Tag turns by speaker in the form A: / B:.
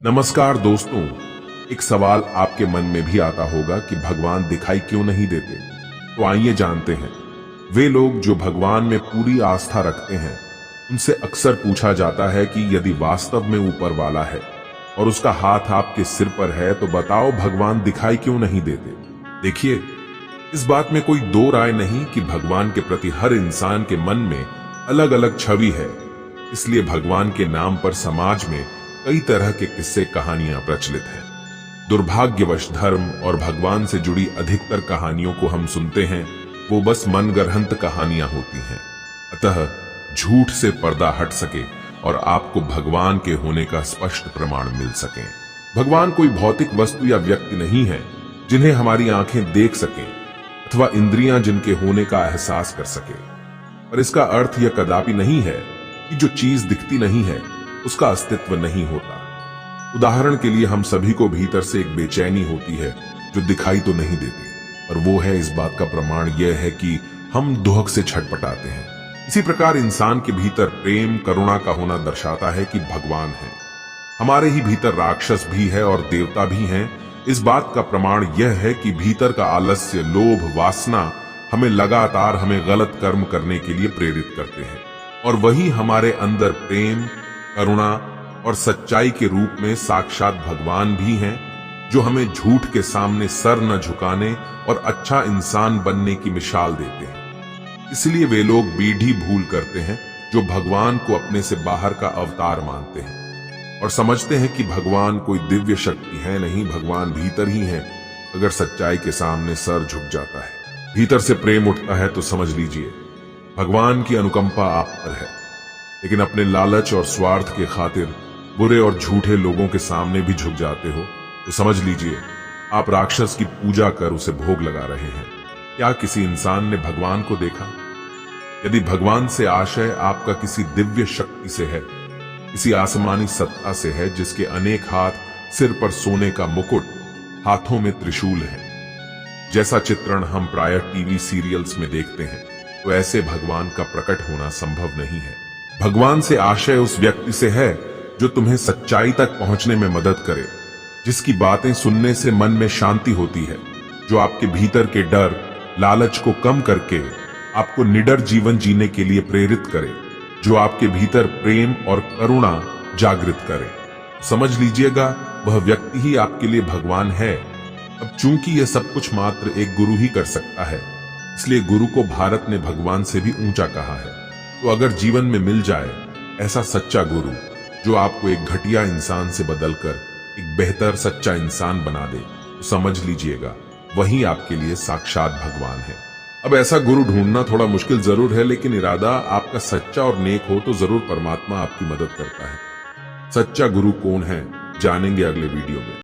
A: नमस्कार दोस्तों, एक सवाल आपके मन में भी आता होगा कि भगवान दिखाई क्यों नहीं देते। तो आइए जानते हैं। वे लोग जो भगवान में पूरी आस्था रखते हैं, उनसे अक्सर पूछा जाता है कि यदि वास्तव में ऊपर वाला है और उसका हाथ आपके सिर पर है तो बताओ भगवान दिखाई क्यों नहीं देते। देखिए, इस बात में कोई दो राय नहीं कि भगवान के प्रति हर इंसान के मन में अलग अलग छवि है। इसलिए भगवान के नाम पर समाज में कई तरह के किस्से कहानियां प्रचलित हैं। दुर्भाग्यवश धर्म और भगवान से जुड़ी अधिकतर कहानियों को हम सुनते हैं, वो बस मनगढ़ंत कहानियां होती हैं। अतः झूठ से पर्दा हट सके और आपको भगवान के होने का स्पष्ट प्रमाण मिल सके। भगवान कोई भौतिक वस्तु या व्यक्ति नहीं है जिन्हें हमारी आंखें देख सकें अथवा इंद्रियां जिनके होने का एहसास कर सके। पर इसका अर्थ यह कदापि नहीं है कि जो चीज दिखती नहीं है उसका अस्तित्व नहीं होता। उदाहरण के लिए हम सभी को भीतर से एक बेचैनी होती है जो दिखाई तो नहीं देती, पर वो है इस बात का प्रमाण यह है कि हम दुहक से छटपटाते हैं। इसी प्रकार इंसान के भीतर प्रेम करुणा का होना दर्शाता है कि भगवान है। हमारे ही भीतर राक्षस भी है और देवता भी हैं। इस बात का प्रमाण यह है कि भीतर का आलस्य, लोभ, वासना हमें गलत कर्म करने के लिए प्रेरित करते हैं, और वही हमारे अंदर प्रेम, करुणा और सच्चाई के रूप में साक्षात भगवान भी हैं, जो हमें झूठ के सामने सर न झुकाने और अच्छा इंसान बनने की मिसाल देते हैं। इसलिए वे लोग बीढ़ी भूल करते हैं जो भगवान को अपने से बाहर का अवतार मानते हैं और समझते हैं कि भगवान कोई दिव्य शक्ति है नहीं, भगवान भीतर ही है। अगर सच्चाई के सामने सर झुक जाता है, भीतर से प्रेम उठता है, तो समझ लीजिए भगवान की अनुकंपा आप पर है। लेकिन अपने लालच और स्वार्थ के खातिर बुरे और झूठे लोगों के सामने भी झुक जाते हो, तो समझ लीजिए आप राक्षस की पूजा कर उसे भोग लगा रहे हैं। क्या किसी इंसान ने भगवान को देखा? यदि भगवान से आशय आपका किसी दिव्य शक्ति से है, किसी आसमानी सत्ता से है जिसके अनेक हाथ, सिर पर सोने का मुकुट, हाथों में त्रिशूल है, जैसा चित्रण हम प्रायः टीवी सीरियल्स में देखते हैं, तो ऐसे भगवान का प्रकट होना संभव नहीं है। भगवान से आशय उस व्यक्ति से है जो तुम्हें सच्चाई तक पहुंचने में मदद करे, जिसकी बातें सुनने से मन में शांति होती है, जो आपके भीतर के डर, लालच को कम करके आपको निडर जीवन जीने के लिए प्रेरित करे, जो आपके भीतर प्रेम और करुणा जागृत करे। समझ लीजिएगा वह व्यक्ति ही आपके लिए भगवान है। अब चूंकि यह सब कुछ मात्र एक गुरु ही कर सकता है, इसलिए गुरु को भारत ने भगवान से भी ऊंचा कहा है। तो अगर जीवन में मिल जाए ऐसा सच्चा गुरु जो आपको एक घटिया इंसान से बदलकर एक बेहतर सच्चा इंसान बना दे, तो समझ लीजिएगा वही आपके लिए साक्षात भगवान है। अब ऐसा गुरु ढूंढना थोड़ा मुश्किल जरूर है, लेकिन इरादा आपका सच्चा और नेक हो तो जरूर परमात्मा आपकी मदद करता है। सच्चा गुरु कौन है, जानेंगे अगले वीडियो में।